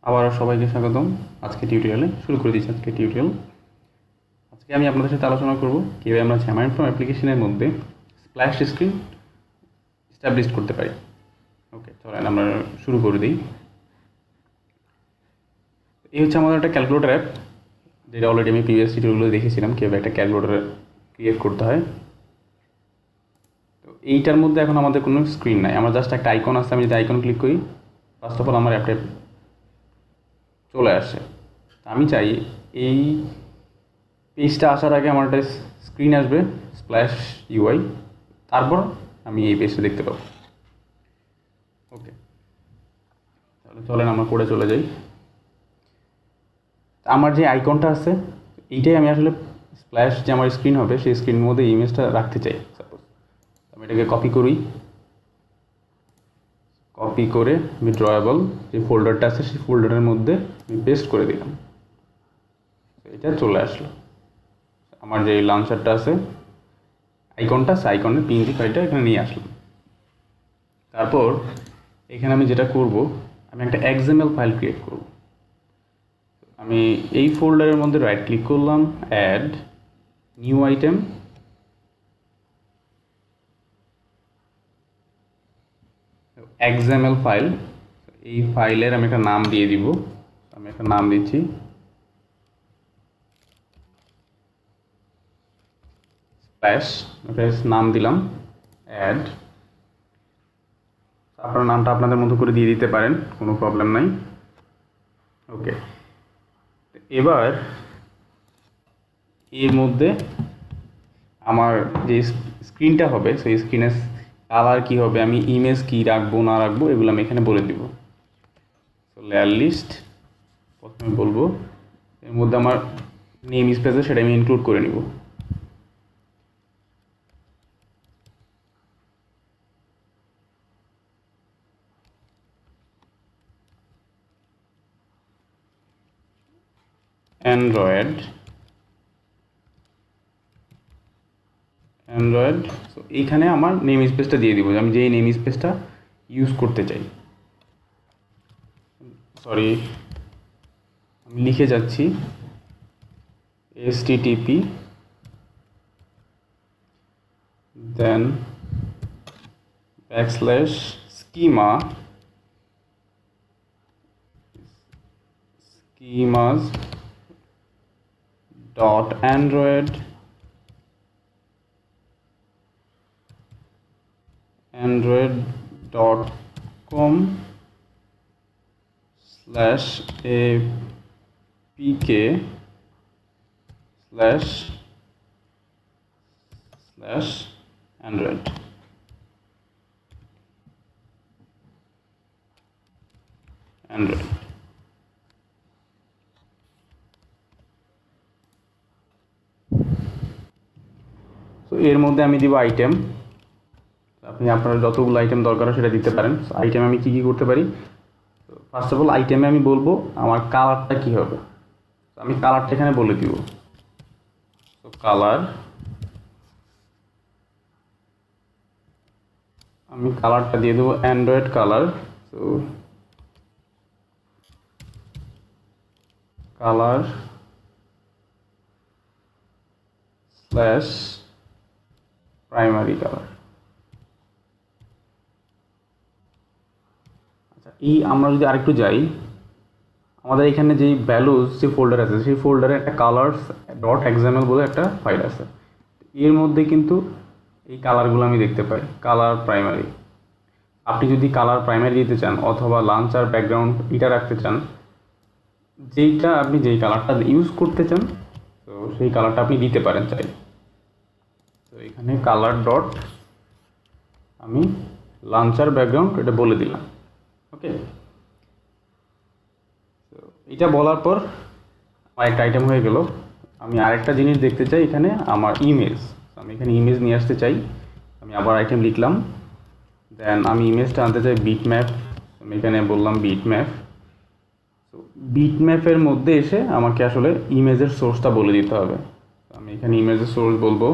আবারও সবাইকে স্বাগতম। আজকে টিউটোরিয়ালে শুরু করে দিচ্ছি। আজকে আমি আপনাদের সাথে আলোচনা করব কীভাবে আমরা জ্যামাইন ফ্রম অ্যাপ্লিকেশনের মধ্যে স্প্ল্যাশ স্ক্রিন এস্টাবলিশ করতে পারি। ওকে, চলেন আমরা শুরু করে দিই। এই হচ্ছে আমাদের একটা ক্যালকুলেটর অ্যাপ, যেটা অলরেডি আমি প্রিভিয়াস টিউটোরিয়ালগুলো দেখেছিলাম কীভাবে একটা ক্যালকুলেটর ক্রিয়েট করতে হয়। তো এইটার মধ্যে এখন আমাদের কোনো স্ক্রিন নাই, আমার জাস্ট একটা আইকন আছে। আমি যদি আইকন ক্লিক করি, ফার্স্ট অফ অল আমার অ্যাপটা চলে আসে। আমি চাই এই পেজটা আসার আগে আমার একটা স্ক্রিন আসবে স্প্ল্যাশ ইউআই, তারপর আমি এই পেজটা দেখতে পাবো। ওকে, তাহলে চলেন আমরা কোডে চলে যাই। আমার যে আইকনটা আছে এইটাই আমি আসলে স্প্ল্যাশ যে আমার স্ক্রিন হবে সেই স্ক্রিনের মধ্যে ইমেজটা রাখতে চাই। সাপোজ আমি এটাকে কপি করে আমি ড্রয়েবল যে ফোল্ডারটা আছে সেই ফোল্ডারের মধ্যে আমি পেস্ট করে দিলাম। এটা চলে আসলো। আমার যে লঞ্চারটা আছে আইকনটা আছে, আইকনের পিএনজি ফাইলটা এখানে নিয়ে আসলাম। তারপর এখানে আমি যেটা করব, আমি একটা এক্সএমএল ফাইল ক্রিয়েট করব। আমি এই ফোল্ডারের মধ্যে রাইট ক্লিক করলাম, add new item, XML file. এই ফাইলের আমি একটা নাম দিয়ে দিব। আমি একটা নাম দিচ্ছি স্প্ল্যাশ, নাম দিলাম অ্যাড। আপনার নামটা আপনাদের মতো করে দিয়ে দিতে পারেন, কোনো প্রবলেম নাই। ওকে, এবার এর মধ্যে আমার যে স্ক্রিনটা হবে সেই স্ক্রিনের কালার কী হবে, আমি ইমেজ কী রাখবো না রাখবো এগুলো আমি এখানে বলে দিব। তো লেয়ার লিস্ট প্রথমে বলবো, এর মধ্যে আমার নেম স্পেসে সেটা আমি ইনক্লুড করে নিব। অ্যান্ড্রয়েড সো এইখানে আমার নেম স্পেসটা দিয়ে দিব, আমি যেই নেম স্পেসটা ইউজ করতে চাই। সরি, আমি লিখে যাচ্ছি http দেন schemas dot android.com /apk /android। তো এর মধ্যে আমি দিব আইটেম। আপনি আপনার যতগুলো আইটেম দরকার হয় সেটা দিতে পারেন। আইটেম আমি কী করতে পারি, ফার্স্ট অফ অল আইটেমে আমি বলবো আমার কালারটা কী হবে। আমি কালারটা এখানে বলে দিব। তো আমি কালারটা দিয়ে দেবো অ্যান্ড্রয়েড কালার। তো কালার স্ল্যাশ প্রাইমারি কালার। আচ্ছা, এই আমরা যদি আরেকটু যাই, আমাদের এখানে যেই ভ্যালুজ যে ফোল্ডার আছে সেই ফোল্ডারে একটা কালার্স ডট এক্সাম্পল বলে একটা ফাইল আছে। এর মধ্যে কিন্তু এই কালারগুলো আমি দেখতে পাই, কালার প্রাইমারি। আপনি যদি কালার প্রাইমারি দিতে চান অথবা লাঞ্চার ব্যাকগ্রাউন্ড এটা রাখতে চান, আপনি যেই কালারটা ইউজ করতে চান তো সেই কালারটা আপনি দিতে পারেন চাই। তো এখানে কালার ডট আমি লাঞ্চার ব্যাকগ্রাউন্ড এটা বলে দিলাম। ওকে, তো এটা বলার পর আমার একটা আইটেম হয়ে গেল। আমি আরেকটা জিনিস দেখতে চাই, এখানে আমার ইমেজ। আমি এখানে ইমেজ নিয়ে আসতে চাই। আমি আবার আইটেম লিখলাম, দেন আমি ইমেজটা আনতে চাই বিটম্যাপ। আমি এখানে বললাম বিটম্যাপ। তো বিটম্যাপের মধ্যে এসে আমাকে আসলে ইমেজের সোর্সটা বলে দিতে হবে। আমি এখানে ইমেজের সোর্স বলবো।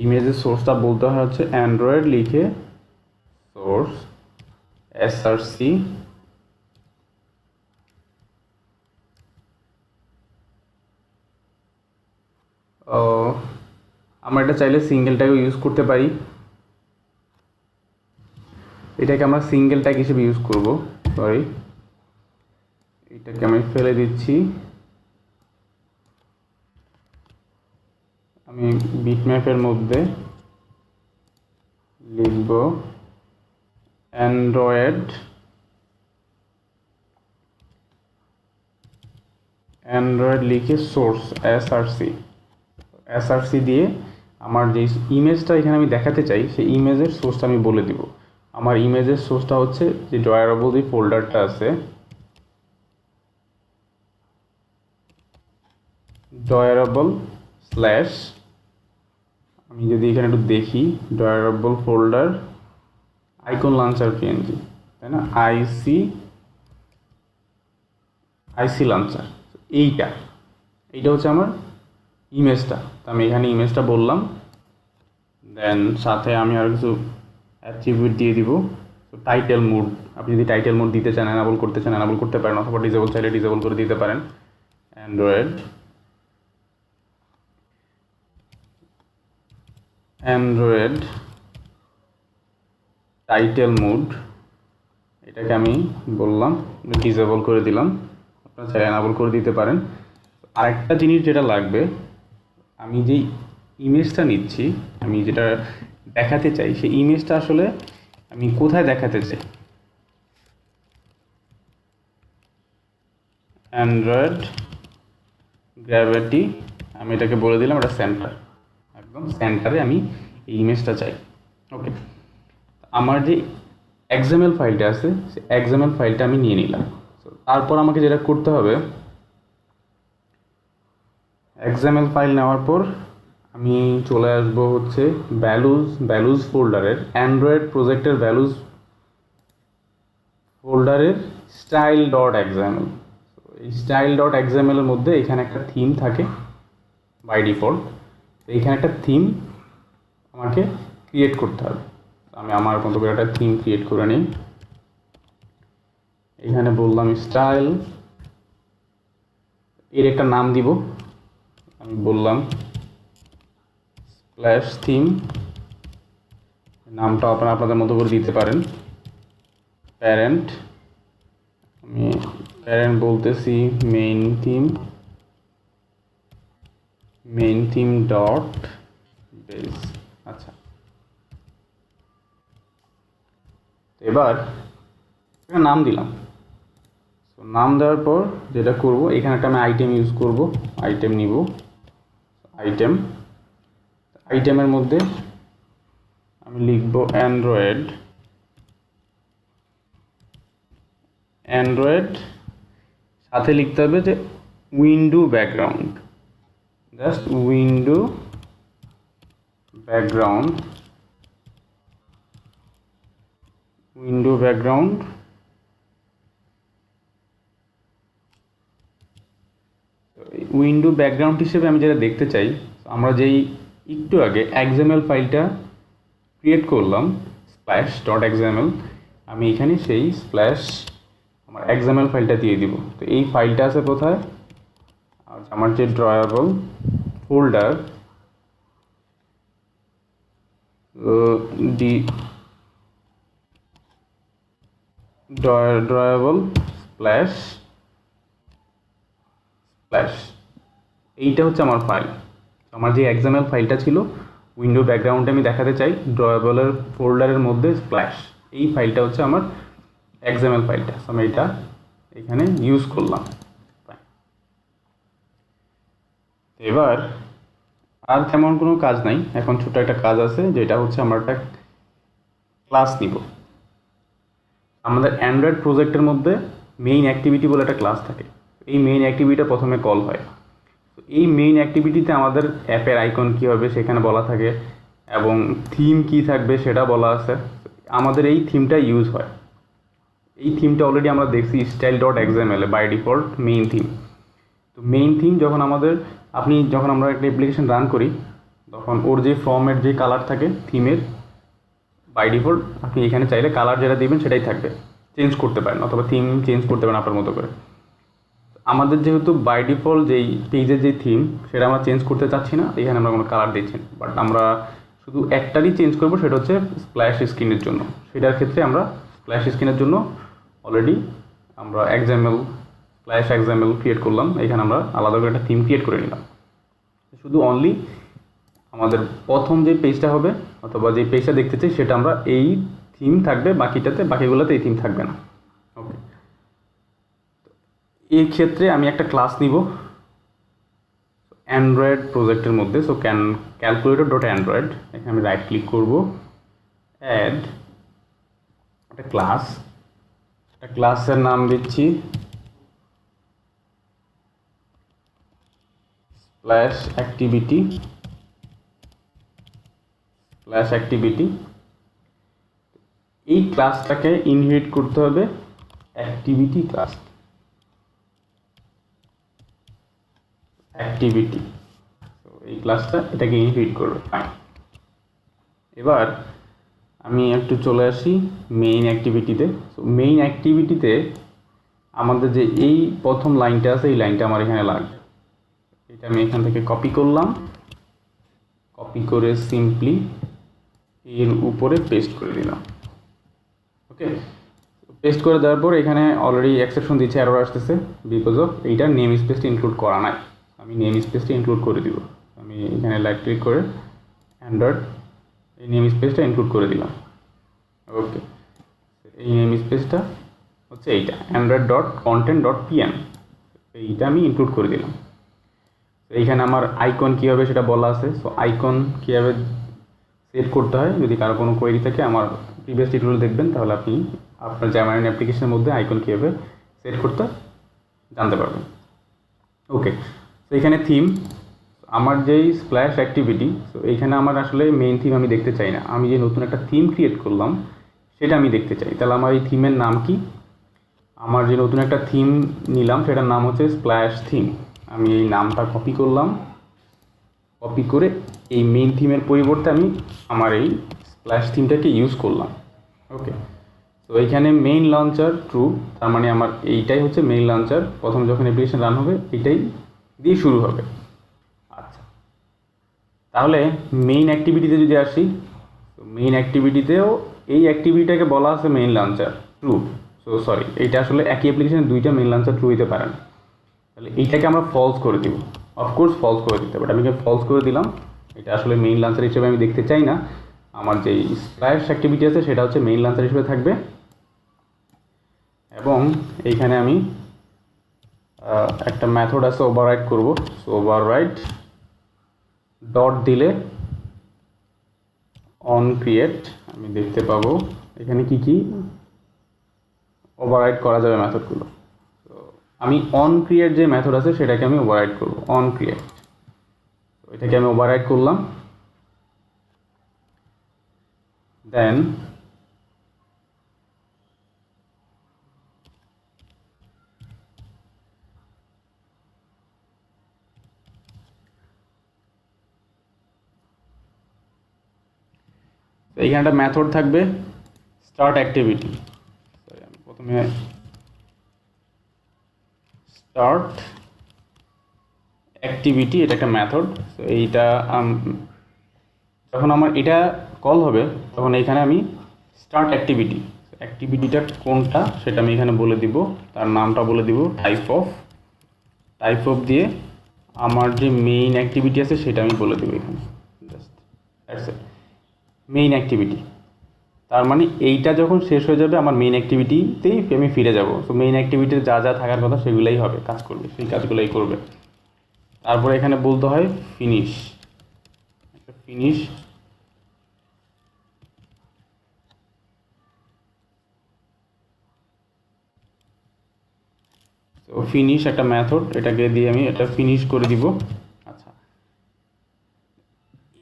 ইমেজের সোর্সটা বলতে হয় হচ্ছে অ্যান্ড্রয়েড লিখে সোর্স src আমরা এটা চাইলে সিঙ্গেল ট্যাগও ইউজ করতে পারি, এটাকে আমরা সিঙ্গেল ট্যাগ হিসেবে ইউজ করব। সরি, এটাকে আমি ফেলে দিচ্ছি। আমি বিটম্যাপের মধ্যে লিখব অ্যান্ড্রয়েড লিখে সোর্স এসআরসি দিয়ে আমার যে ইমেজটা এখানে আমি দেখাতে চাই সেই ইমেজের সোর্সটা আমি বলে দিব। আমার ইমেজের সোর্সটা হচ্ছে যে ড্রয়ারেবল যে ফোল্ডারটা আছে, ড্রয়ারেবল স্ল্যাশ, আমি যদি এখানে একটু দেখি, ড্রয়ারেবল ফোল্ডার আইকন লঞ্চার পিএনজি, তাই না, আইসি লঞ্চার, এইটা হচ্ছে আমার ইমেজটা। তো আমি এখানে ইমেজটা বললাম, দেন সাথে আমি আর কিছু অ্যাট্রিবিউট দিয়ে দিব। তো টাইটেল মোড, আপনি যদি টাইটেল মোড দিতে চান এনাবল করতে চান এনাবল করতে পারেন, অথবা ডিসেবল চাইলে ডিসেবল করে দিতে পারেন। অ্যান্ড্রয়েড টাইটেল মোড, এটাকে আমি বললাম ডিসেবল করে দিলাম, আপনারা চাইলে এনাবল করে দিতে পারেন। আরেকটা জিনিস যেটা লাগবে, আমি যেই ইমেজটা নিচ্ছি, আমি যেটা দেখাতে চাই সেই ইমেজটা আসলে আমি কোথায় দেখাতে চাই। অ্যান্ড্রয়েড গ্র্যাভিটি, আমি এটাকে বলে দিলাম এটা সেন্টার, একদম সেন্টারে আমি এই ইমেজটা চাই। ওকে, আমার যে এক্সএমএল ফাইলটা আছে সেই এক্সএমএল ফাইলটা আমি নিয়ে নিলাম। তারপর আমাকে যেটা করতে হবে, এক্সএমএল ফাইল নেওয়ার পর আমি চলে আসবো হচ্ছে ভ্যালুজ ফোল্ডারের, অ্যান্ড্রয়েড প্রজেক্টের ভ্যালুজ ফোল্ডারের style.xml। এই style.xml এর মধ্যে এখানে একটা থিম থাকে বাই ডিফল্ট, এইখানে একটা থিম আমাকে ক্রিয়েট করতে হবে। আমি আমার মতো করে একটা থিম ক্রিয়েট করে নিই। এখানে বললাম স্টাইল, এর একটা নাম দিব, আমি বললাম স্প্ল্যাশ থিম, নামটা আপনারা আপনাদের মতো করে দিতে পারেন। প্যারেন্ট, আমি প্যারেন্ট বলতেছি মেইন থিম ডট বেস। আচ্ছা, এবার নাম দিলাম। তো নাম দেওয়ার পর যেটা করব, এখানে একটা আমি আইটেম ইউজ করব, আইটেম নিব, আইটেমের মধ্যে আমি লিখব অ্যান্ড্রয়েড, সাথে লিখতে হবে যে window background, just window background, window background হিসেবে আমি যেটা দেখতে চাই, আমরা যেই একটু আগে XML ফাইলটা ক্রিয়েট করলাম splash.xml, আমি এখানে সেই আমার XML ফাইলটা দিয়ে দিব। তো এই ফাইলটা আছে কোথায়, আমার যে ড্রয়ারেবল ফোল্ডার ড্রয়ারেবল স্প্ল্যাশ, এইটা হচ্ছে আমার ফাইল। আমার যে XML ফাইলটা ছিল উইন্ডো ব্যাকগ্রাউন্ডে আমি দেখাতে চাই ড্রয়ারেবলের ফোল্ডারের মধ্যে স্প্ল্যাশ, এই ফাইলটা হচ্ছে আমার XML ফাইলটা। আমি এটা এখানে ইউজ করলাম। এবার আর তেমন কোনো কাজ নাই, এখন ছোট একটা কাজ আছে, যেটা হচ্ছে আমরা একটা ক্লাস নিব। আমাদের অ্যান্ড্রয়েড প্রজেক্টের মধ্যে মেইন অ্যাক্টিভিটি বলে একটা ক্লাস থাকে, এই মেইন অ্যাক্টিভিটিটা প্রথমে কল হয়। এই মেইন অ্যাক্টিভিটিতে আমাদের অ্যাপের আইকন কী হবে সেখানে বলা থাকে, এবং থিম কী থাকবে সেটা বলা আছে। আমাদের এই থিমটা ইউজ হয়, এই থিমটা অলরেডি আমরা দেখছি style.xml by default main theme. তো মেইন থিম যখন আমরা একটা অ্যাপ্লিকেশন রান করি, তখন ওর যে ফর্মের যে কালার থাকে থিমের, বাই ডিফল্ট আপনি এখানে চাইলে কালার যেটা দিবেন সেটাই থাকবে, চেঞ্জ করতে পারেন, অথবা থিম চেঞ্জ করতে পারেন আপনার মতো করে। আমাদের যেহেতু বাই ডিফল্ট যেই পেজের যে থিম সেটা আমরা চেঞ্জ করতে চাচ্ছি না, এখানে আমরা কোনো কালার দিচ্ছি না, বাট আমরা শুধু একটারই চেঞ্জ করবো, সেটা হচ্ছে স্প্ল্যাশ স্ক্রিনের জন্য। সেটার ক্ষেথে আমরা স্প্ল্যাশ স্ক্রিনের জন্য অলরেডি আমরা এক্সাম্পল স্প্ল্যাশ এক্সাম্পল ক্রিয়েট করলাম, এখানে আমরা আলাদা করে একটা থিম ক্রিয়েট করে নিলাম। শুধু অনলি আমাদের প্রথম যে পেজটা হবে অথবা যে পেজটা দেখতে চাই সেটা আমরা এই থিম থাকবে, বাকিগুলোতে এই থিম থাকবে না। ওকে, এই ক্ষেত্রে আমি একটা ক্লাস নিব অ্যান্ড্রয়েড প্রজেক্টের মধ্যে। সো ক্যালকুলেটর ডট অ্যান্ড্রয়েড, এখানে আমি রাইট ক্লিক করব, অ্যাড একটা ক্লাস, একটা ক্লাসের নাম দিচ্ছি স্প্ল্যাশ অ্যাক্টিভিটি। এই ক্লাসটাকে ইনহেরিট করতে হবে অ্যাক্টিভিটি ক্লাস, অ্যাক্টিভিটি। তো এই ক্লাসটা এটাকে ইনহেরিট করবে। ফাইন, এবার আমি একটু চলে আসি মেইন অ্যাক্টিভিটিতে। সো মেইন অ্যাক্টিভিটিতে আমাদের যে এই প্রথম লাইনটা আছে, এই লাইনটা আমার এখানে লাগবে। এটা আমি এখান থেকে কপি করলাম, কপি করে সিম্পলি এর উপরে পেস্ট করে দিলাম। ওকে, পেস্ট করে দেওয়ার পর এখানে অলরেডি এক্সেপশন দিচ্ছে, এরর আসতেছে বিকজ অফ এইটার নেম স্পেসটা ইনক্লুড করা নাই। আমি নেম স্পেসটা ইনক্লুড করে দিব। আমি এখানে রাইট ক্লিক করে অ্যান্ড্রয়েড এই নেম স্পেসটা ইনক্লুড করে দিলাম। ওকে, এই নেম স্পেসটা হচ্ছে এইটা Android dot content dot PM, এইটা আমি ইনক্লুড করে দিলাম। এইখানে আমার আইকন কী হবে সেটা বলা আছে। সো আইকন কীভাবে সেট করতে হয়, যদি কারো কোনো কোয়েরি থাকে আমার প্রিভিয়াস টিউটোরিয়াল দেখবেন, তাহলে আপনি আপনার জ্যামারিন অ্যাপ্লিকেশনের মধ্যে আইকন কীভাবে সেট করতে জানতে পারবেন। ওকে, তো এখানে থিম আমার যেই স্প্ল্যাশ অ্যাক্টিভিটি, সো এইখানে আমার আসলে মেইন থিম আমি দেখতে চাই না, আমি যে নতুন একটা থিম ক্রিয়েট করলাম সেটা আমি দেখতে চাই। তাহলে আমার এই থিমের নাম কি? আমার যে নতুন একটা থিম নিলাম সেটার নাম হচ্ছে স্প্ল্যাশ থিম। আমি এই নামটা কপি করলাম, কপি করে এই মেইন থিমের পরিবর্তে আমি আমার এই স্প্ল্যাশ থিমটাকে ইউজ করলাম। ওকে, তো এইখানে মেইন লঞ্চার ট্রু, তার মানে আমার এইটাই হচ্ছে মেইন লঞ্চার। প্রথম যখন অ্যাপ্লিকেশন রান হবে এইটাই দিয়ে শুরু হবে। আচ্ছা, তাহলে মেইন অ্যাক্টিভিটিতে যদি আসি, তো মেইন অ্যাক্টিভিটিতেও এই অ্যাক্টিভিটিটাকে বলা আছে main launcher true. So sorry, এইটা আসলে একই অ্যাপ্লিকেশনে দুইটা মেইন লঞ্চার ট্রু হতে পারে না। তাহলে এইটাকে আমরা ফলস করে দিব, অফকোর্স ফলস করে দিতে হবে, আমি ফলস করে দিলাম। এটা আসলে মেইন লঞ্চার হিসেবে আমি দেখতে চাই না, আমার যে স্প্ল্যাশ অ্যাক্টিভিটি আছে সেটা হচ্ছে মেইন লঞ্চার হিসেবে থাকবে। এবং এইখানে আমি একটা মেথড আছে ওভাররাইড করব। সো ওভাররাইড ডট দিলে অন ক্রিয়েট, আমি দেখতে পাবো এখানে কি কি ওভাররাইড করা যাবে মেথডগুলো। তো আমি অন ক্রিয়েট যে মেথড আছে সেটাকে আমি ওভাররাইড করব, অন ক্রিয়েট। তো এটাকে আমি ওভাররাইড করলাম। দেন এইখানে একটা মেথড থাকবে স্টার্ট অ্যাক্টিভিটি। আমি প্রথমে স্টার্ট অ্যাক্টিভিটি, এটা একটা মেথড। তো এইটা যখন আমার এটা কল হবে তখন এইখানে আমি স্টার্ট অ্যাক্টিভিটিটা কোনটা সেটা আমি এখানে বলে দিব, তার নামটা বলে দিব টাইপ অফ দিয়ে আমার যে মেইন অ্যাক্টিভিটি আছে সেটা আমি বলে দেবো এখানে, just that's it, main activity. তার মানে এইটা যখন শেষ হয়ে যাবে আমার মেইন অ্যাক্টিভিটিতেই আমি ফিরে যাব। তো মেইন অ্যাক্টিভিটিতে যা যা থাকার কথা সেগুলোই হবে, কাজ করবে, সেই কাজগুলোই করবে। তারপরে এখানে বলতে হয় ফিনিশ, ফিনিশ তো ফিনিশ একটা মেথড, এটাকে দিয়ে আমি এটা ফিনিশ করে দিব। আচ্ছা,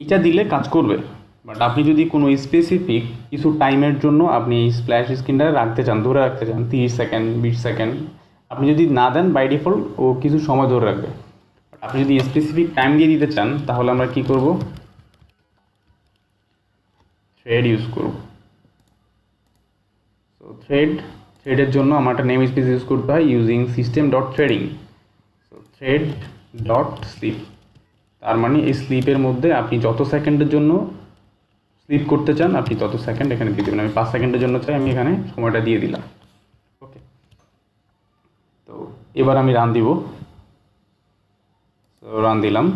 এটা দিলে কাজ করবে, বাট আপনি যদি কোনো স্পেসিফিক কিছু টাইমের জন্য আপনি এই স্প্ল্যাশ স্ক্রিনটা রাখতে চান, ধরে রাখতে চান 30 সেকেন্ড 20 সেকেন্ড, আপনি যদি না দেন বাই ডিফল্ট ও কিছু সময় ধরে রাখবে। আপনি যদি স্পেসিফিক টাইম দিয়ে দিতে চান তাহলে আমরা কি করব, থ্রেড ইউজ করব। তো থ্রেডের জন্য আমার একটা নেম স্পেস ইউজ করতে হয় using system dot threading. Thread dot slip. তার মানে এই স্লিপের মধ্যে আপনি যত সেকেন্ডের জন্য স্লিপ করতে চান আপনি তত সেকেন্ড এখানে দিয়ে দেবেন। আমি 5 সেকেন্ডের জন্য চাই, আমি এখানে সময়টা দিয়ে দিলাম। ওকে, তো এবার আমি রান দিব। তো রান দিলাম।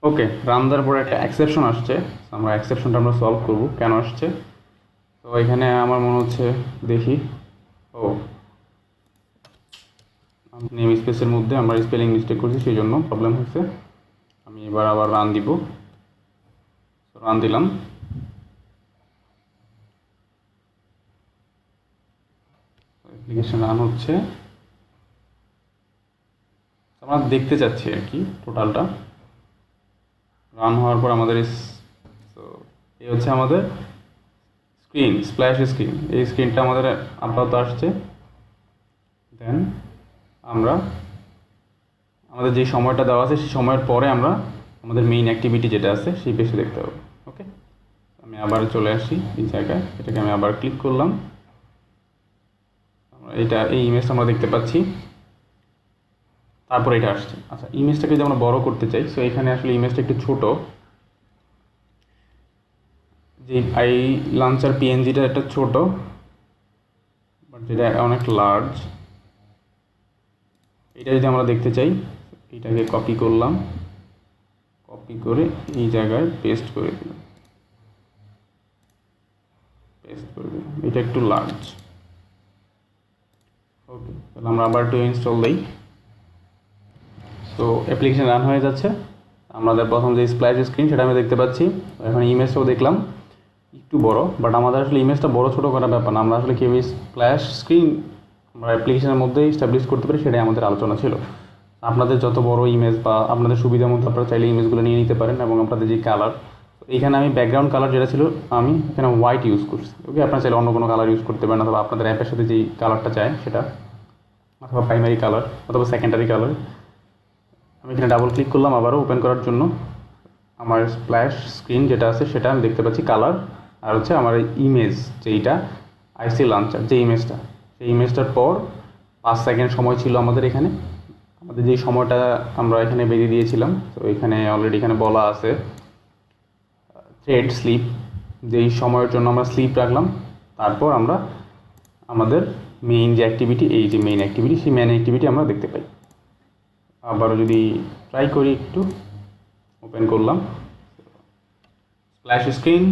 ওকে, রান দেওয়ার পরে একটা এক্সেপশন আসছে, আমরা এক্সেপশনটা আমরা সলভ করব কেন আসছে। তো এখানে আমার মনে হচ্ছে দেখি, ও নেম স্পেসের মধ্যে আমরা স্পেলিং মিস্টেক করছি, সেই জন্য প্রবলেম হচ্ছে। আমি এবার আবার রান দিব। রান দিলাম। অ্যাপ্লিকেশন রান হচ্ছে, আমরা দেখতে চাচ্ছি আর কি টোটালটা। রান হওয়ার পর আমাদের তো এই হচ্ছে আমাদের স্ক্রিন, স্প্ল্যাশ স্ক্রিন। এই স্ক্রিনটা আমাদের আপাতত আসছে। দেন আমরা আমাদের যে সময়টা দেওয়া আছে সেই সময়ের পরে আমরা আমাদের মেইন অ্যাক্টিভিটি যেটা আছে সেই পেজে দেখতে হবে। ওকে, আমি আবার চলে আসি এই জায়গায়, এটাকে আমি আবার ক্লিক করলাম। এটা এই ইমেজটা আমরা দেখতে পাচ্ছি, তারপর এটা আসছে। আচ্ছা, ইমেজটাকে যদি আমরা বড় করতে চাই, সো এখানে আসলে ইমেজটা একটু ছোট, যে আই লঞ্চার পিএনজিটা একটা ছোট, বাট যেটা অনেক লার্জ। এটা যদি আমরা দেখতে চাই, এটাকে কপি করলাম, কপি করে এই জায়গায় পেস্ট করে দিলাম, এটা একটু লার্জ। ওকে, তাহলে আমরা আবার একটু ইনস্টল দিই। তো অ্যাপ্লিকেশন রান হয়ে যাচ্ছে। আমাদের প্রথম যে স্প্ল্যাশ স্ক্রিন সেটা আমি দেখতে পাচ্ছি। এখন ইমেজটাও দেখলাম একটু বড়, বাট আমাদের আসলে ইমেজটা বড় ছোটো করার ব্যাপার না, আমরা আসলে কীভাবে স্প্ল্যাশ স্ক্রিন আমরা অ্যাপ্লিকেশনের মধ্যে স্টাবলিশ করতে পারি সেটাই আমাদের আলোচনা ছিল। আপনাদের যত বড় ইমেজ বা আপনাদের সুবিধা মতো আপনারা চাইলে ইমেজগুলো নিয়ে নিতে পারেন। এবং আপনাদের যে কালার, এইখানে আমি ব্যাকগ্রাউন্ড কালার যেটা ছিল আমি এখানে হোয়াইট ইউজ করছি। ওকে, আপনারা চাইলে অন্য কোনো কালার ইউজ করতে পারেন, অথবা আপনাদের অ্যাপের সাথে যেই কালারটা চায় সেটা, অথবা প্রাইমারি কালার অথবা সেকেন্ডারি কালার। আমি এখানে ডাবল ক্লিক করলাম আবারও ওপেন করার জন্য। আমার স্প্ল্যাশ স্ক্রিন যেটা আছে সেটা আমি দেখতে পাচ্ছি কালার, আর হচ্ছে আমার ইমেজ যেইটা আইসি লঞ্চার যে ইমেজটা, সেই ইমেজটার পর 5 সেকেন্ড সময় ছিল আমাদের এখানে। আমাদের যেই সময়টা আমরা এখানে বেরিয়ে দিয়েছিলাম, তো এখানে অলরেডি এখানে বলা আছে থ্রেড স্লিপ, যেই সময়ের জন্য আমরা স্লিপ রাখলাম। তারপর আমরা আমাদের মেইন যে অ্যাক্টিভিটি, এই যে মেইন অ্যাক্টিভিটি, সেই মেইন অ্যাক্টিভিটি আমরা দেখতে পাই। আবারও যদি ট্রাই করি, একটু ওপেন করলাম স্প্ল্যাশ স্ক্রিন,